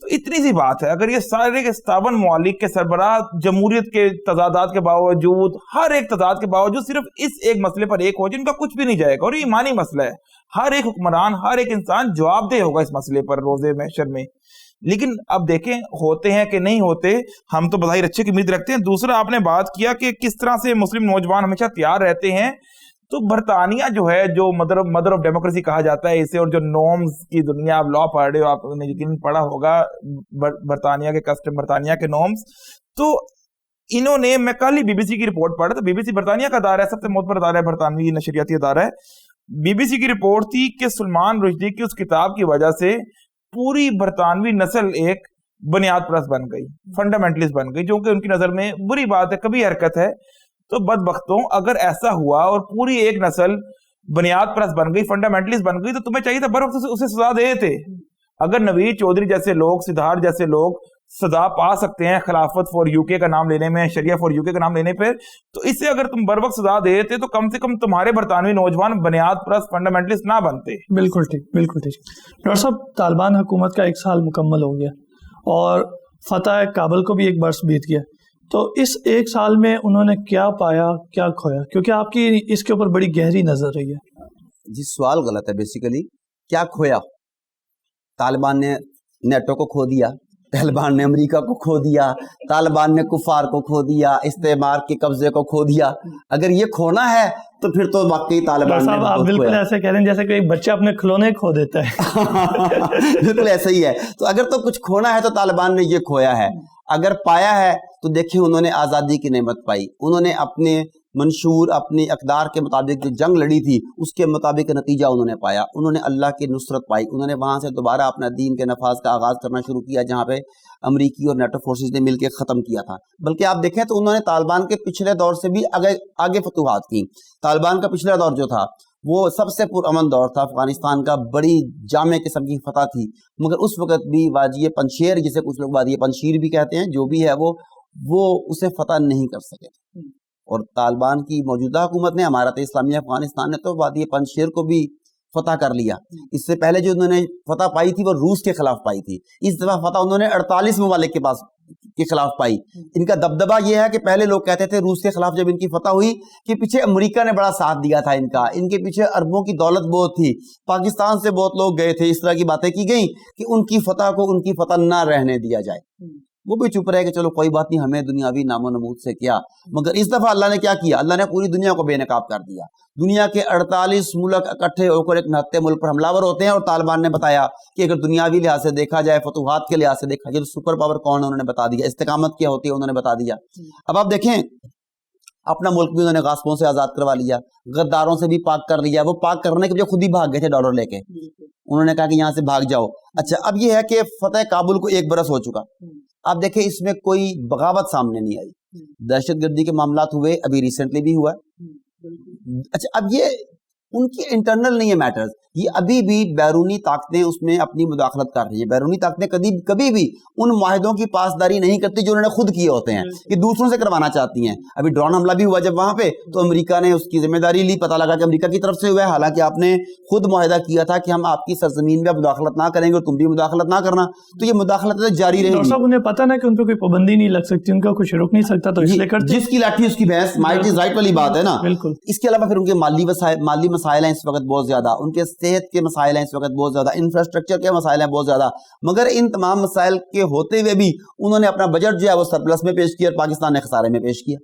تو اتنی سی بات ہے, اگر یہ سارے کے 57 ممالک کے سربراہ جمہوریت کے تضادات کے باوجود, ہر ایک تضاد کے باوجود صرف اس ایک مسئلے پر ایک ہو جائے, ان کا کچھ بھی نہیں جائے گا. اور یہ ایمانی مسئلہ ہے, ہر ایک حکمران, ہر ایک انسان جواب دہ ہوگا اس مسئلے پر روزے محشر میں. لیکن اب دیکھیں ہوتے ہیں کہ نہیں ہوتے, ہم تو بظاہر اچھے کی امید رکھتے ہیں. دوسرا آپ نے بات کیا کہ کس طرح سے مسلم نوجوان ہمیشہ تیار رہتے ہیں, تو برطانیہ جو ہے, جو مدر آف ڈیموکریسی کہا جاتا ہے اسے, اور جو نارمز کی دنیا, آپ لا پڑھ رہے ہو, آپ نے یقیناً پڑھا ہوگا برطانیہ کے کسٹم, برطانیہ کے نارمز. تو انہوں نے, میں کل ہی بی بی سی کی رپورٹ پڑھا, تو بی بی سی برطانیہ کا ادارہ ہے, سب سے معتبر ادارہ ہے, برطانوی نشریاتی ادارہ ہے. بی بی سی کی رپورٹ تھی کہ سلمان رشدی کی اس کتاب کی وجہ سے پوری برطانوی نسل ایک بنیاد پرست بن گئی, فنڈامنٹلسٹ بن گئی, جو کہ ان کی نظر میں بری بات ہے, کبھی حرکت ہے. تو بدبختوں اگر ایسا ہوا اور پوری ایک نسل بنیاد پرست بن گئی, فنڈامنٹلسٹ بن گئی, تو تمہیں چاہیے تھا بر وقت اسے سزا دے تھے. اگر نوید چودھری جیسے لوگ, سدھارتھ جیسے لوگ سزا پا سکتے ہیں خلافت فار یو کے کا نام لینے میں, شریعہ فار یو کے کا نام لینے پہ, تو اس سے اگر تم بر وقت سزا دیتے تو کم سے کم تمہارے برطانوی نوجوان بنیاد پرست فنڈامنٹلسٹ نہ بنتے. بالکل ٹھیک, بالکل ٹھیک. ڈاکٹر صاحب, طالبان حکومت کا 1 سال مکمل ہو گیا اور فتح کابل کو بھی 1 برس بیت گیا, تو اس 1 سال میں انہوں نے کیا پایا, کیا کھویا؟ کیونکہ آپ کی اس کے اوپر بڑی گہری نظر رہی ہے. جی سوال غلط ہے. بیسیکلی کیا کھویا؟ طالبان نے نیٹو کو کھو دیا, طالبان نے امریکہ کو کھو دیا, طالبان نے کفار کو کھو دیا, استعمار کے قبضے کو کھو دیا. اگر یہ کھونا ہے تو پھر تو واقعی طالبان نے آپ بالکل ایسے کہہ رہے ہیں جیسے کہ ایک بچہ اپنے کھلونے کھو دیتا ہے. بالکل ایسا ہی ہے. تو اگر تو کچھ کھونا ہے تو طالبان نے یہ کھویا ہے. اگر پایا ہے تو دیکھیں انہوں نے آزادی کی نعمت پائی, انہوں نے اپنے منشور اپنی اقدار کے مطابق جو جنگ لڑی تھی اس کے مطابق نتیجہ انہوں نے پایا, انہوں نے اللہ کی نصرت پائی, انہوں نے وہاں سے دوبارہ اپنا دین کے نفاذ کا آغاز کرنا شروع کیا جہاں پہ امریکی اور نیٹو فورسز نے مل کے ختم کیا تھا. بلکہ آپ دیکھیں تو انہوں نے طالبان کے پچھلے دور سے بھی آگے فتوحات کی. طالبان کا پچھلا دور جو تھا وہ سب سے پرامن دور تھا, افغانستان کا بڑی جامع قسم کی فتح تھی, مگر اس وقت بھی وادی پنشیر, جسے کچھ لوگ وادی پنشیر بھی کہتے ہیں, جو بھی ہے وہ اسے فتح نہیں کر سکے. اور طالبان کی موجودہ حکومت نے, امارت اسلامیہ افغانستان نے تو وادی پنشیر کو بھی فتح کر لیا. اس سے پہلے جو انہوں نے فتح پائی تھی وہ روس کے خلاف پائی تھی. اس دفعہ فتح انہوں نے 48 ممالک کے خلاف پائی. ان کا دبدبہ یہ ہے کہ پہلے لوگ کہتے تھے روس کے خلاف جب ان کی فتح ہوئی کہ پیچھے امریکہ نے بڑا ساتھ دیا تھا ان کا, ان کے پیچھے اربوں کی دولت بہت تھی, پاکستان سے بہت لوگ گئے تھے, اس طرح کی باتیں کی گئیں کہ ان کی فتح کو ان کی فتح نہ رہنے دیا جائے. وہ بھی چپ رہے کہ چلو کوئی بات نہیں, ہمیں دنیاوی نام و نمود سے کیا. مگر اس دفعہ اللہ نے کیا کیا؟ اللہ نے پوری دنیا کو بے نقاب کر دیا. دنیا کے 48 ملک اکٹھے ہو کر ایک نہتے ملک پر حملہ ور ہوتے ہیں, اور طالبان نے بتایا کہ اگر دنیاوی لحاظ سے دیکھا جائے, فتوحات کے لحاظ سے دیکھا جائے, سپر پاور کون ہے انہوں نے بتا دیا, استقامت کیا ہوتی ہے انہوں نے بتا دیا. اب آپ دیکھیں اپنا ملک بھی انہوں نے غاصبوں سے آزاد کروا لیا, غداروں سے بھی پاک کر لیا. وہ پاک کرنے کے لیے خود ہی بھاگ گئے تھے ڈالر لے کے, انہوں نے کہا کہ یہاں سے بھاگ جاؤ. اچھا, اب یہ ہے کہ فتح کابل کو 1 برس ہو چکا. آپ دیکھیں اس میں کوئی بغاوت سامنے نہیں آئی. دہشت گردی کے معاملات ہوئے, ابھی ریسنٹلی بھی ہوا. اچھا, اب یہ ان کی انٹرنل نہیں ہے میٹرز, یہ ابھی بھی بیرونی طاقتیں اس میں اپنی مداخلت کر رہی ہیں. بیرونی طاقتیں کبھی بھی ان معاہدوں کی پاسداری نہیں کرتی جو انہوں نے خود کیے ہوتے ہیں, کہ دوسروں سے کروانا چاہتی ہیں. ابھی ڈرون حملہ بھی ہوا جب وہاں پہ, تو امریکہ نے اس کی ذمہ داری لی, پتہ لگا کہ امریکہ کی طرف سے ہوا ہے, حالانکہ آپ نے خود معاہدہ کیا تھا کہ ہم آپ کی سرزمین میں مداخلت نہ کریں گے اور تم بھی مداخلت نہ کرنا. تو یہ مداخلت جاری رہے گی. انہیں پتہ نا کہ ان پہ کوئی پابندی نہیں لگ سکتی, ان کا کچھ رک نہیں سکتا, تو اس لیے کرتے جس کی لاٹھی اس کی بھینس, مائٹ از رائٹ والی بات ہے نا. بالکل. اس کے علاوہ پھر ان کے مالی مسائل ہیں اس وقت بہت زیادہ, ان کے صحت کے مسائل ہیں اس وقت بہت زیادہ, انفراسٹرکچر کے مسائل ہیں بہت زیادہ. مگر ان تمام مسائل کے ہوتے ہوئے بھی انہوں نے اپنا بجٹ جو ہے وہ سرپلس میں پیش کیا اور پاکستان نے خسارے میں پیش کیا.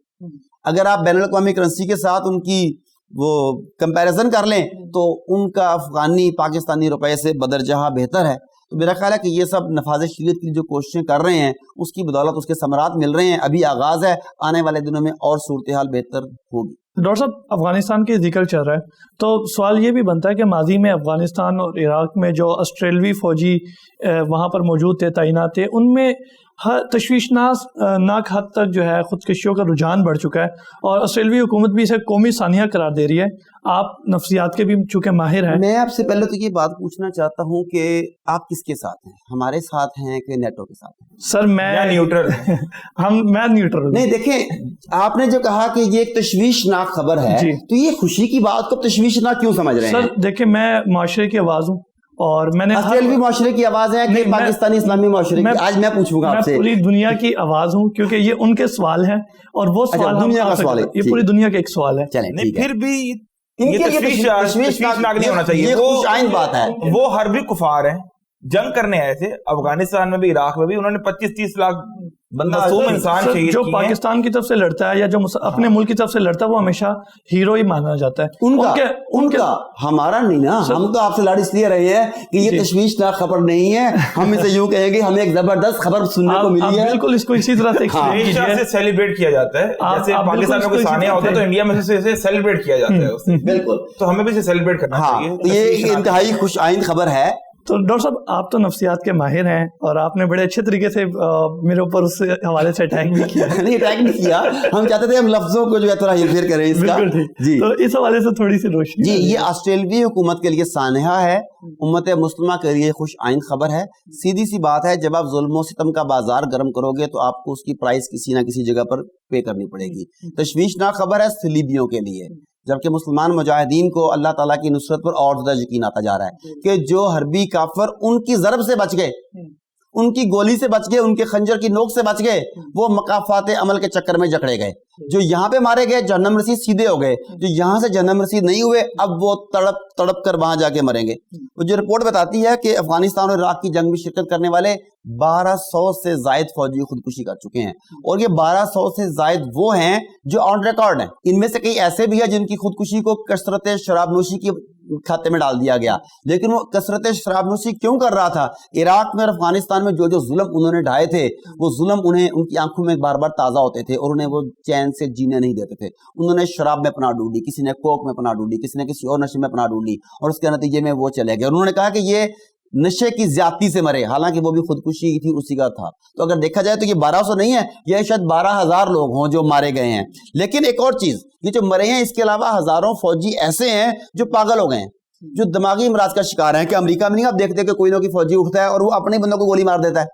اگر آپ بین الاقوامی کرنسی کے ساتھ ان کی وہ کمپیریزن کر لیں تو ان کا افغانی پاکستانی روپے سے بدرجہ بہتر ہے. تو میرا خیال ہے کہ یہ سب نفاذ شریعت کی جو کوششیں کر رہے ہیں اس کی بدولت اس کے ثمرات مل رہے ہیں. ابھی آغاز ہے, آنے والے دنوں میں اور صورتحال بہتر ہوگی. ڈاکٹر صاحب, افغانستان کی ذکر چل رہا ہے, تو سوال یہ بھی بنتا ہے کہ ماضی میں افغانستان اور عراق میں جو آسٹریلوی فوجی وہاں پر موجود تھے, تعینات تھے, ان میں تشویشناک حد تک جو ہے خودکشیوں کا رجحان بڑھ چکا ہے, اور آسٹریلوی حکومت بھی اسے قومی سانحہ قرار دے رہی ہے. آپ نفسیات کے بھی چونکہ ماہر ہیں, میں آپ سے پہلے تو یہ بات پوچھنا چاہتا ہوں کہ آپ کس کے ساتھ ہیں, ہمارے ساتھ ہیں کہ نیٹو کے ساتھ ہیں؟ سر میں نیوٹرل. میں نیوٹرل نہیں. دیکھیں, آپ نے جو کہا کہ یہ ایک تشویشناک خبر ہے, تو یہ خوشی کی بات کو تشویشناک کیوں سمجھ رہے ہیں؟ سر دیکھیں, میں معاشرے کی آواز ہوں, اور میں نے آسٹریلوی معاشرے کی آواز ہے کہ پاکستانی اسلامی معاشرے کی؟ آج میں پوچھوں گا آپ سے. میں پوری دنیا کی آواز ہوں, کیونکہ یہ ان کے سوال ہیں, اور وہ سوال دنیا کا سوال ہے, یہ پوری دنیا کا ایک سوال ہے. چلیں, پھر بھی یہ تشویشناک نہیں ہونا چاہیے. خوش آئند بات ہے. وہ حربی کفار ہیں, جنگ کرنے آئے تھے. افغانستان میں بھی عراق میں بھی انہوں نے 25-30 لاکھ معصوم انسان شہید جو پاکستان کی طرف سے لڑتا ہے یا جو اپنے ملک کی طرف سے لڑتا ہے وہ ہمیشہ ہیرو ہی مانا جاتا ہے. ان کا ہمارا نہیں نا. ہم تو آپ سے لڑ اس لیے رہے ہیں کہ یہ تشویشناک خبر نہیں ہے, ہم اسے یوں کہیں گے ہمیں ایک زبردست خبر سننے کو ملی ہے. بالکل, اس کو اسی طرح سے سیلیبریٹ کیا جاتا ہے. جیسے پاکستان میں کوئی سانحہ ہوتا ہے تو انڈیا میں سے سیلیبریٹ کیا جاتا ہے. بالکل, تو ہمیں بھی اسے سیلیبریٹ کرنا چاہیے. یہ انتہائی خوش آئند خبر ہے تو ڈاکٹر صاحب آپ تو نفسیات کے ماہر ہیں اور آپ نے بڑے اچھے طریقے سے میرے اوپر اس حوالے سے اٹیک بھی کیا. نہیں اٹیک نہیں کیا, ہم چاہتے تھے ہم لفظوں کو جو ہے تھوڑا ہیر کریں اس کا. جی تو اس حوالے سے تھوڑی سی روشنی. جی یہ آسٹریلوی حکومت کے لیے سانحہ ہے, امت مسلمہ کے لیے خوش آئند خبر ہے. سیدھی سی بات ہے, جب آپ ظلم و ستم کا بازار گرم کرو گے تو آپ کو اس کی پرائز کسی نہ کسی جگہ پر پے کرنی پڑے گی. تشویشناک خبر ہے صلیبیوں کے لیے, جبکہ مسلمان مجاہدین کو اللہ تعالیٰ کی نصرت پر اور زیادہ یقین آتا جا رہا ہے کہ جو حربی کافر ان کی ضرب سے بچ گئے, ان کی گولی سے بچ گئے, ان کے خنجر کی نوک سے بچ گئے, وہ مقافات عمل کے چکر میں جکڑے گئے. جو یہاں پہ مارے گئے جہنم رسید سیدھے ہو گئے, جو یہاں سے جہنم رسید نہیں ہوئے اب وہ تڑپ تڑپ کر وہاں جا کے مریں گے. وہ جو رپورٹ بتاتی ہے کہ افغانستان اور عراق کی جنگ میں شرکت کرنے والے 1200 سے زائد فوجی خودکشی کر چکے ہیں, اور یہ 1200 سے زائد وہ ہیں جو آن ریکارڈ ہیں. ان میں سے کئی ایسے بھی ہیں جن کی خودکشی کو کثرت شراب نوشی کی کھاتے میں ڈال دیا گیا, لیکن وہ کثرت شراب نوشی کیوں کر رہا تھا؟ عراق میں اور افغانستان میں جو جو ظلم انہوں نے ڈھائے تھے وہ ظلم انہیں ان کی آنکھوں میں بار بار تازہ ہوتے تھے اور انہیں وہ چین سے جینے نہیں دیتے تھے. انہوں نے شراب میں پناہ ڈھونڈی, کسی نے کوک میں پناہ ڈھونڈی, کسی نے کسی اور نشے میں پناہ ڈھونڈی, اور اس کے نتیجے میں وہ چلے گئے. انہوں نے کہا کہ یہ نشے کی زیادتی سے مرے, حالانکہ وہ بھی خودکشی تھی اسی کا تھا. تو اگر دیکھا جائے تو یہ 1200 نہیں ہے, یہ شاید 12,000 لوگ ہوں جو مارے گئے ہیں. لیکن ایک اور چیز, یہ جو مرے ہیں اس کے علاوہ ہزاروں فوجی ایسے ہیں جو پاگل ہو گئے ہیں, جو دماغی امراض کا شکار ہیں. کہ امریکہ میں نہیں آپ دیکھتے کہ کوئی نہ کوئی فوجی اٹھتا ہے اور وہ اپنے بندوں کو گولی مار دیتا ہے.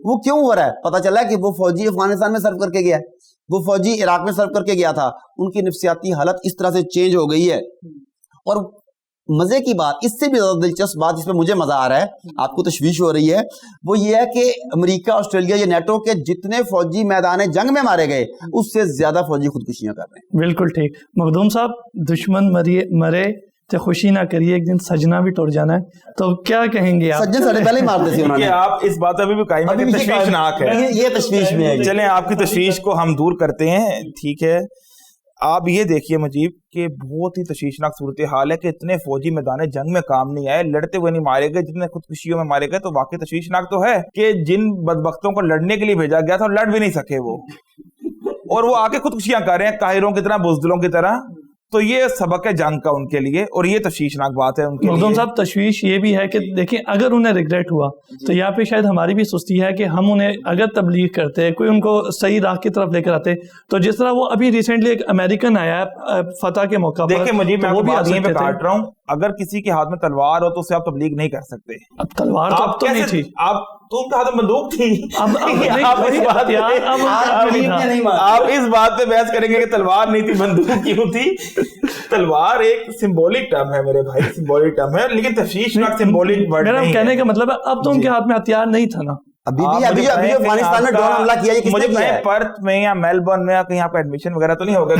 وہ کیوں ہو رہا ہے؟ پتہ چلا ہے کہ وہ فوجی افغانستان میں سرو کر کے گیا ہے, وہ فوجی عراق میں سرو کر کے گیا تھا. ان کی نفسیاتی حالت اس طرح سے چینج ہو گئی ہے. اور مزے کی بات, اس سے بھی زیادہ دلچسپ بات جس پہ مجھے مزہ آ رہا ہے, آپ کو تشویش ہو رہی ہے, وہ یہ ہے کہ امریکہ, آسٹریلیا یا نیٹو کے جتنے فوجی میدان جنگ میں مارے گئے اس سے زیادہ فوجی خودکشیاں کر رہے ہیں. بالکل ٹھیک. مخدوم صاحب, دشمن مرے تو خوشی نہ کریے, ایک دن سجنا بھی ٹوٹ جانا ہے, تو کیا کہیں گے آپ؟ سجن ساڑھے پہلے ہی مارتے تھے انہوں نے. آپ اس بات ابھی بھی قائم ہے کہ تشویشناک ہے, یہ تشویش میں ہے. چلیں آپ کی تشویش کو ہم دور کرتے ہیں, ٹھیک ہے. آپ یہ دیکھیے مجیب کہ بہت ہی تشویشناک صورتحال ہے کہ اتنے فوجی میدان جنگ میں کام نہیں آئے, لڑتے ہوئے نہیں مارے گئے, جتنے خودکشیوں میں مارے گئے. تو واقعی تشویشناک تو ہے کہ جن بدبختوں کو لڑنے کے لیے بھیجا گیا تھا لڑ بھی نہیں سکے وہ, اور وہ آ کے خودکشیاں کر رہے ہیں قاہروں کی طرح, بزدلوں کی طرح. تو یہ سبق ہے جنگ کا ان کے لیے, اور یہ تشویشناک بات ہے ان کے لیے. مخدوم صاحب, تشویش یہ بھی ہے کہ دیکھیں اگر انہیں ریگریٹ ہوا تو یہاں پہ شاید ہماری بھی سستی ہے کہ ہم انہیں اگر تبلیغ کرتے, کوئی ان کو صحیح راہ کی طرف لے کر آتے, تو جس طرح وہ ابھی ریسنٹلی ایک امریکن آیا ہے فتح کے موقع پر, دیکھیں مجھے میں بات یہیں پہ کاٹ رہا ہوں, اگر کسی کے ہاتھ میں تلوار ہو تو اسے آپ تبلیغ نہیں کر سکتے. اب تلوار تو اب تو نہیں تھی, آپ تو ان کے ہاتھ میں بندوق تھی. آپ اس بات پہ بحث کریں گے کہ تلوار نہیں تھی بندوق کیوں تھی. تلوار ایک سمبولک ٹرم ہے میرے بھائی, سمبولک ٹرم ہے, لیکن تشویشناک سمبولک ورڈ نہیں ہے. میرا کہنے کا مطلب ہے اب تو ان کے ہاتھ میں ہتھیار نہیں تھا نا. ابھی افغانستان میں ڈرون حملہ کیا, یہ کس نے کیا ہے؟ پرتھ میں یا میلبورن میں کہیں آپ ایڈمیشن وغیرہ تو نہیں ہوگا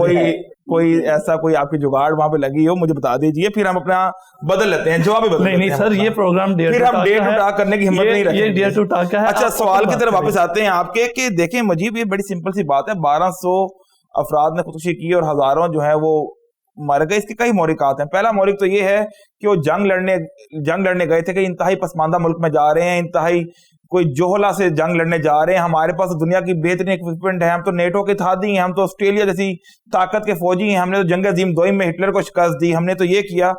کہ کوئی ایسا کوئی آپ کی جگاڑ وہاں پہ لگی ہو, مجھے بتا دیجئے, پھر ہم اپنا بدل لیتے ہیں, جواب بدل. نہیں سر, یہ پروگرام پھر ہم ڈیئر ٹو ٹاک کرنے کی ہمت نہیں رکھیں. یہ ڈیئر ٹو ٹاک ہے. اچھا, سوال کی طرف واپس آتے ہیں آپ کے کہ دیکھیں مجیب, یہ بڑی سمپل سی بات ہے, 1200 افراد نے خودکشی کی اور ہزاروں جو ہے وہ مر گئے. اس کے کئی محرکات ہیں. پہلا محرک تو یہ ہے کہ وہ جنگ لڑنے گئے تھے کہ انتہائی پسماندہ ملک میں جا رہے ہیں, انتہائی کوئی جوہلا سے جنگ لڑنے جا رہے ہیں, ہمارے پاس دنیا کی بہترین اکوپمنٹ ہے, ہم تو نیٹو کے اتحادی ہیں, ہم تو آسٹریلیا جیسی طاقت کے فوجی ہیں, ہم نے تو جنگ عظیم دوئم میں ہٹلر کو شکست دی, ہم نے تو یہ کیا.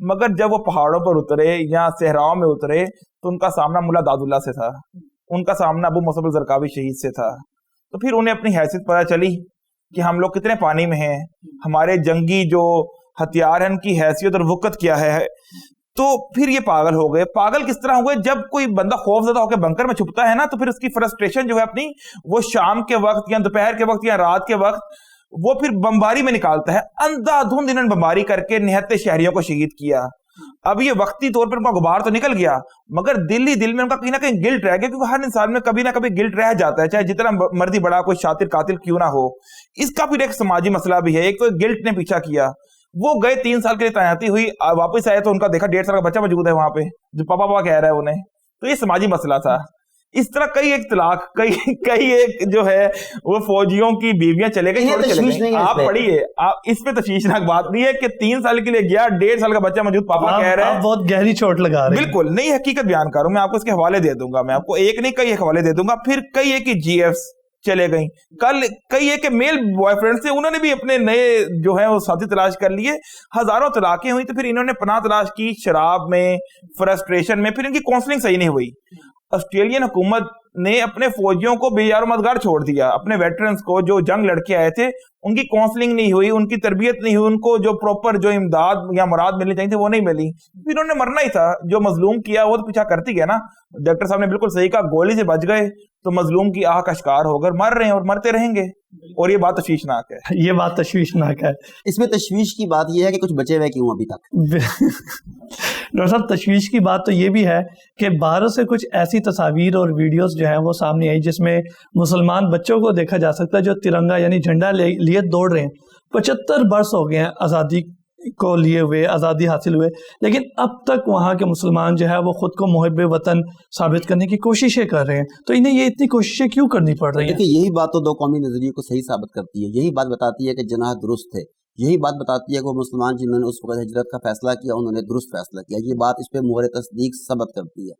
مگر جب وہ پہاڑوں پر اترے یا صحراؤں میں اترے تو ان کا سامنا ملا داد اللہ سے تھا, ان کا سامنا ابو مصعب الزرقاوی شہید سے تھا. تو پھر انہیں اپنی حیثیت پتہ چلی کہ ہم لوگ کتنے پانی میں ہیں, ہمارے جنگی جو ہتھیار ہیں ان کی حیثیت اور وقت کیا ہے. تو پھر یہ پاگل ہو گئے. پاگل کس طرح ہو گئے؟ جب کوئی بندہ خوف زدہ ہو کے بنکر میں چھپتا ہے نا, تو پھر اس کی فرسٹریشن جو ہے اپنی وہ شام کے وقت یا دوپہر کے وقت یا رات کے وقت وہ پھر بمباری میں نکالتا ہے. اندھا دھند انہوں نے بمباری کر کے نہتے شہریوں کو شہید کیا. اب یہ وقتی طور پر ان کا غبار تو نکل گیا, مگر دل ہی دل میں ان کا کہیں نہ کہیں گلٹ رہ گیا, کیونکہ ہر انسان میں کبھی نہ کبھی گلٹ رہ جاتا ہے, چاہے جتنا مرضی بڑا کوئی شاطر قاتل کیوں نہ ہو. اس کا پھر ایک سماجی مسئلہ بھی ہے. ایک تو گلٹ نے پیچھا کیا, وہ گئے 3 سال کے لیے تعیناتی ہوئی, واپس آئے تو ان کا دیکھا 1.5 سال کا بچہ موجود ہے وہاں پہ جو پاپا کہہ رہا ہے انہیں. تو یہ سماجی مسئلہ تھا. اس طرح کئی ایک طلاق, کئی ایک جو ہے وہ فوجیوں کی بیویاں چلے گئے. آپ پڑھیے, آپ اس پہ تشویشناک بات نہیں ہے کہ 3 سال کے لیے گیا, 1.5 سال کا بچہ موجود, پاپا کہہ رہے ہیں. بہت گہری چوٹ لگا رہے ہیں. بالکل نہیں, حقیقت بیان کر رہا ہوں میں آپ کو, اس کے حوالے دے دوں گا, میں آپ کو ایک نہیں کئی ایک حوالے دے دوں گا. پھر کئی ایک جی ایفs چلے گئیں. کل کئی ایک میل بوائے فرینڈ سے انہوں نے بھی اپنے نئے جو ہیں وہ ساتھی تلاش کر لیے, ہزاروں طلاقیں ہوئی, تو پھر انہوں نے پناہ تلاش کی شراب میں, فرسٹریشن میں, پھر ان کی کاؤنسلنگ صحیح نہیں ہوئی. آسٹریلین حکومت نے اپنے فوجیوں کو بے یار و مددگار چھوڑ دیا, اپنے ویٹرنز کو جو جنگ لڑکے آئے تھے ان کی کاؤنسلنگ نہیں ہوئی, ان کی تربیت نہیں ہوئی, ان کو جو پراپر جو امداد یا مراد ملنی چاہیے تھے وہ نہیں ملی. پھر انہوں نے مرنا ہی تھا, جو مظلوم کیا وہ تو پیچھا کرتی ہے نا. ڈاکٹر صاحب نے بالکل صحیح کہا, گولی سے بچ گئے تو مظلوم کی آہ کا شکار ہو کر مر رہے ہیں اور مرتے رہیں گے, اور یہ بات تشویشناک ہے. یہ بات تشویشناک ہے. اس میں تشویش کی بات یہ ہے کہ کچھ بچے ہوئے کیوں ابھی تک. ڈاکٹر صاحب تشویش کی بات تو یہ بھی ہے کہ باہر سے کچھ ایسی تصاویر اور ویڈیوز جو ہیں وہ سامنے آئی جس میں مسلمان بچوں کو دیکھا جا سکتا ہے جو ترنگا یعنی جھنڈا لیے دوڑ رہے ہیں. 75 برس ہو گئے ہیں آزادی کو لیے ہوئے, آزادی حاصل ہوئے, لیکن اب تک وہاں کے مسلمان جو ہے وہ خود کو محب وطن ثابت کرنے کی کوششیں کر رہے ہیں. تو انہیں یہ اتنی کوششیں کیوں کرنی پڑ رہی ہیں؟ دیکھیں یہی بات تو دو قومی نظریے کو صحیح ثابت کرتی ہے. یہی بات بتاتی ہے کہ جناح درست ہے. یہی بات بتاتی ہے کہ وہ مسلمان جنہوں نے اس وقت ہجرت کا فیصلہ کیا انہوں نے درست فیصلہ کیا. یہ بات اس پہ مہر تصدیق ثبت کرتی ہے.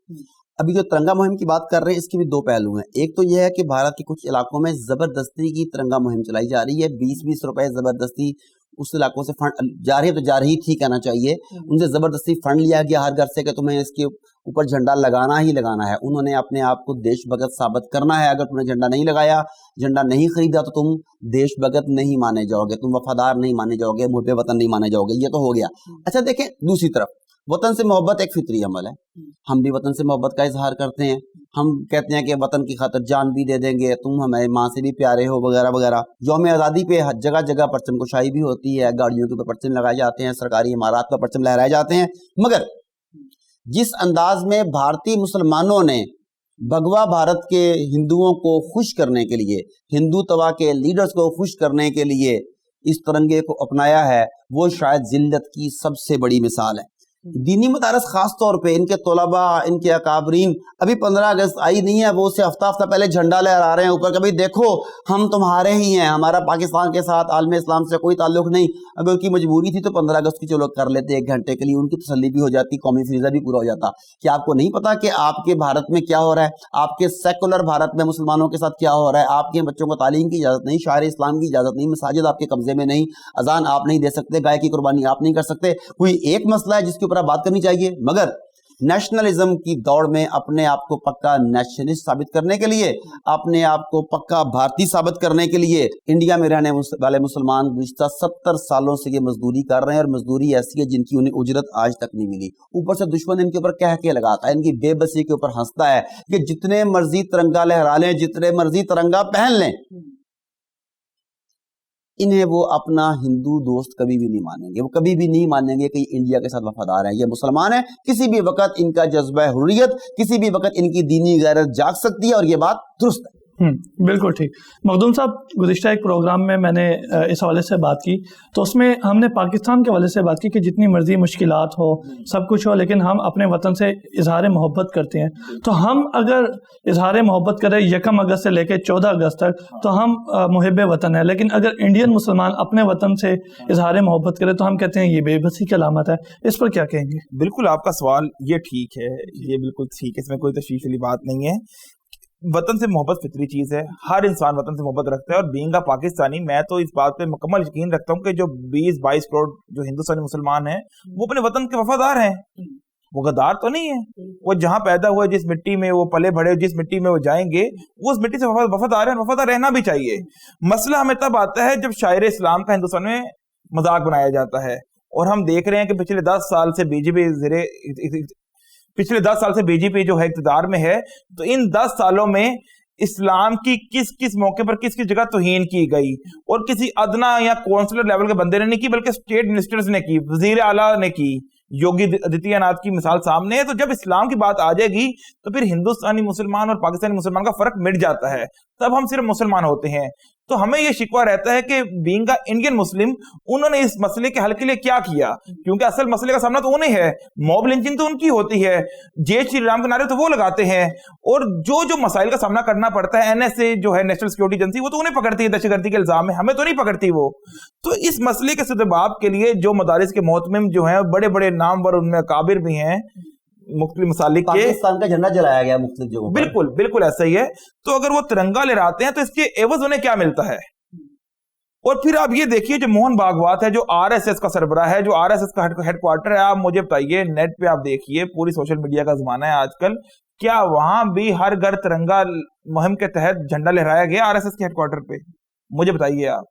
ابھی جو ترنگا مہم کی بات کر رہے ہیں اس کی بھی دو پہلو ہیں. ایک تو یہ ہے کہ بھارت کے کچھ علاقوں میں زبردستی کی ترنگا مہم چلائی جا رہی ہے. 20-20 روپے زبردستی اس علاقوں سے فنڈ جا رہی ہے, تو جا رہی تھی کہنا چاہیے, ان سے زبردستی فنڈ لیا گیا ہر گھر سے کہ تمہیں اس کے اوپر جھنڈا لگانا ہی لگانا ہے. انہوں نے اپنے آپ کو دیش بھگت ثابت کرنا ہے. اگر تم نے جھنڈا نہیں لگایا, جھنڈا نہیں خریدا, تو تم دیش بھگت نہیں مانے جاؤ گے, تم وفادار نہیں مانے جاؤ گے, محب وطن نہیں مانے جاؤ گے. یہ تو ہو گیا. اچھا دیکھیں دوسری طرف وطن سے محبت ایک فطری عمل ہے. ہم بھی وطن سے محبت کا اظہار کرتے ہیں. ہم کہتے ہیں کہ وطن کی خاطر جان بھی دے دیں گے, تم ہمیں ماں سے بھی پیارے ہو وغیرہ وغیرہ. یوم آزادی پہ جگہ جگہ پرچم کشائی بھی ہوتی ہے, گاڑیوں کے اوپر پرچم لگائے جاتے ہیں, سرکاری عمارات پر پرچم لہرائے جاتے ہیں. مگر جس انداز میں بھارتی مسلمانوں نے بھگوا بھارت کے ہندوؤں کو خوش کرنے کے لیے, ہندوتوا کے لیڈرز کو خوش کرنے کے لیے اس ترنگے کو اپنایا ہے, وہ شاید ذلت کی سب سے بڑی مثال ہے. دینی مدارس خاص طور پہ ان کے طلباء, ان کے اکابرین, ابھی 15 اگست آئی نہیں ہے, وہ اس سے ہفتہ پہلے جھنڈا لہرا رہے ہیں اوپر, کبھی دیکھو ہم تمہارے ہی ہیں, ہمارا پاکستان کے ساتھ عالم اسلام سے کوئی تعلق نہیں. اگر ان کی مجبوری تھی تو 15 اگست کی چلو کر لیتے 1 گھنٹے کے لیے, ان کی تسلی بھی ہو جاتی, قومی فریضہ بھی پورا ہو جاتا. کہ آپ کو نہیں پتا کہ آپ کے بھارت میں کیا ہو رہا ہے, آپ کے سیکولر بھارت میں مسلمانوں کے ساتھ کیا ہو رہا ہے. آپ کے بچوں کو تعلیم کی اجازت نہیں, شاعر اسلام کی اجازت نہیں, مساجد آپ کے قبضے میں نہیں, اذان آپ نہیں دے سکتے, گائے کی قربانی آپ نہیں کر سکتے. کوئی ایک مسئلہ ہے جس کے اوپر آپ بات کرنی چاہیے, مگر نیشنلزم کی دوڑ میں اپنے آپ کو پکا نیشنلسٹ ثابت کرنے کے لیے, اپنے آپ کو پکا بھارتی ثابت کرنے کے لیے انڈیا میں رہنے والے مسلمان گزشتہ 70 سالوں سے یہ مزدوری کر رہے ہیں, اور مزدوری ایسی ہے جن کی انہیں اجرت آج تک نہیں ملی. اوپر سے دشمن ان کے اوپر کہہ کے لگاتا ہے, ان کی بے بسی کے اوپر ہنستا ہے کہ جتنے مرضی ترنگا لہرا لیں, جتنے مرضی ترنگا پہن لیں, انہیں وہ اپنا ہندو دوست کبھی بھی نہیں مانیں گے. وہ کبھی بھی نہیں مانیں گے کہ انڈیا کے ساتھ وفادار ہیں. یہ مسلمان ہیں, کسی بھی وقت ان کا جذبہ حریت, کسی بھی وقت ان کی دینی غیرت جاگ سکتی ہے, اور یہ بات درست ہے. بالکل ٹھیک. مخدوم صاحب, گزشتہ ایک پروگرام میں میں نے اس حوالے سے بات کی, تو اس میں ہم نے پاکستان کے حوالے سے بات کی کہ جتنی مرضی مشکلات ہو, سب کچھ ہو, لیکن ہم اپنے وطن سے اظہار محبت کرتے ہیں. تو ہم اگر اظہار محبت کریں 1 اگست سے لے کے 14 اگست تک, تو ہم محب وطن ہیں. لیکن اگر انڈین مسلمان اپنے وطن سے اظہار محبت کرے تو ہم کہتے ہیں یہ بے بسی کی علامت ہے. اس پر کیا کہیں گے؟ بالکل آپ کا سوال یہ ٹھیک ہے, یہ بالکل ٹھیک ہے, اس میں کوئی تشویش والی بات نہیں ہے. وطن سے محبت فطری چیز ہے, ہر انسان وطن سے محبت رکھتا ہے. اور بینگ پاکستانی, میں تو اس بات پہ مکمل یقین رکھتا ہوں کہ جو 20-22 کروڑ جو ہندوستانی مسلمان ہیں وہ اپنے وطن کے وفادار ہیں. وہ غدار تو نہیں ہے. وہ جہاں پیدا ہوئے, جس مٹی میں وہ پلے بڑھے, جس مٹی میں وہ جائیں گے, وہ اس مٹی سے وفادار ہیں, وفادار رہنا بھی چاہیے. مسئلہ ہمیں تب آتا ہے جب شاعر اسلام کا ہندوستان میں مذاق بنایا جاتا ہے. اور ہم دیکھ رہے ہیں کہ پچھلے 10 سال سے بی جے پی جو ہے اقتدار میں ہے, تو ان 10 سالوں میں اسلام کی کس کس موقع پر کس کس جگہ توہین کی گئی, اور کسی ادنا یا کونسلر لیول کے بندے نے نہیں کی, بلکہ اسٹیٹ منسٹرز نے کی, وزیر اعلیٰ نے کی, یوگی آدتیہ ناتھ کی مثال سامنے ہے. تو جب اسلام کی بات آ جائے گی تو پھر ہندوستانی مسلمان اور پاکستانی مسلمان کا فرق مٹ جاتا ہے, تب ہم صرف مسلمان ہوتے ہیں. تو ہمیں یہ شکوہ رہتا ہے کہ بینگ انڈین مسلم, انہوں نے اس مسئلے کے حل کے لیے کیا کیا, کیونکہ اصل مسئلے کا سامنا تو انہیں ہے. موب لنچنگ تو ان کی ہوتی ہے, جے شری رام کے نعرے تو وہ لگاتے ہیں, اور جو مسائل کا سامنا کرنا پڑتا ہے NSA جو ہے نیشنل سیکورٹی ایجنسی, وہ تو انہیں پکڑتی ہے دہشت گردی کے الزام میں, ہمیں تو نہیں پکڑتی وہ. تو اس مسئلے کے سدباب کے لیے جو مدارس کے محتمم جو ہیں, بڑے بڑے نامور ان میں اکابر بھی ہیں, مختلف مسالک کے پاکستان کا جھنڈا جلایا گیا مختلف جگہوں پر. بالکل بالکل ایسا ہی ہے. تو اگر وہ ترنگا لہراتے ہیں تو اس کے عوض انہیں کیا ملتا ہے؟ اور پھر آپ یہ دیکھیے جو موہن بھاگوت ہے، جو آر ایس ایس کا سربراہ ہے، جو آر ایس ایس کا ہیڈ کوارٹر ہے، آپ مجھے بتائیے، نیٹ پہ آپ دیکھیے، پوری سوشل میڈیا کا زمانہ ہے آج کل، کیا وہاں بھی ہر گھر ترنگا مہم کے تحت جھنڈا لہرایا گیا آر ایس ایس کے ہیڈ کوارٹر پہ؟ مجھے بتائیے آپ.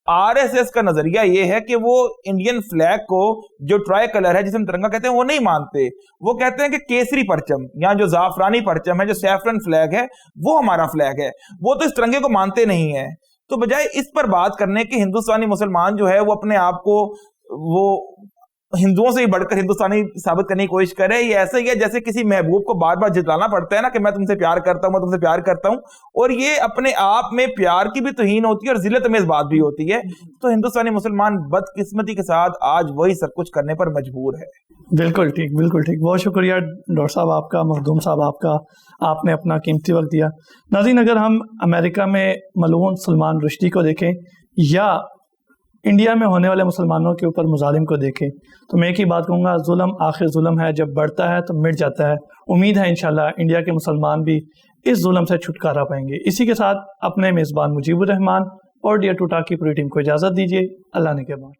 آر ایس ایس کا نظریہ یہ ہے کہ وہ انڈین فلیگ کو، جو ٹرائی کلر ہے جسے ہم ترنگا کہتے ہیں، وہ نہیں مانتے. وہ کہتے ہیں کہ کیسری پرچم یا جو زعفرانی پرچم ہے، جو سیفرن فلیگ ہے، وہ ہمارا فلیگ ہے. وہ تو اس ترنگے کو مانتے نہیں ہیں. تو بجائے اس پر بات کرنے کے ہندوستانی مسلمان جو ہے وہ اپنے آپ کو وہ ہندوؤں سے ہی بڑھ کر ہندوستانی ثابت کرنے کی کوشش کرے. یہ ایسا ہی ہے جیسے کسی محبوب کو بار بار جتلانا پڑتا ہے نا، کہ میں تم سے پیار کرتا ہوں، میں تم سے پیار کرتا ہوں. اور یہ اپنے آپ میں پیار کی بھی توہین ہوتی ہے اور ذلت امیز بات بھی ہوتی ہے. تو ہندوستانی مسلمان بدقسمتی کے ساتھ آج وہی سب کچھ کرنے پر مجبور ہے. بالکل ٹھیک، بالکل ٹھیک. بہت شکریہ ڈاکٹر صاحب آپ کا، مخدوم صاحب آپ کا، آپ نے اپنا قیمتی وقت دیا. ناظرین، اگر ہم امریکہ میں ملعون سلمان رشدی کو دیکھیں یا انڈیا میں ہونے والے مسلمانوں کے اوپر مظالم کو دیکھیں، تو میں ایک ہی بات کہوں گا، ظلم آخر ظلم ہے، جب بڑھتا ہے تو مٹ جاتا ہے. امید ہے انشاءاللہ انڈیا کے مسلمان بھی اس ظلم سے چھٹکارا پائیں گے. اسی کے ساتھ اپنے میزبان مجیب الرحمان اور ڈیئر ٹو ٹاک کی پوری ٹیم کو اجازت دیجیے. اللہ نے کے بعد.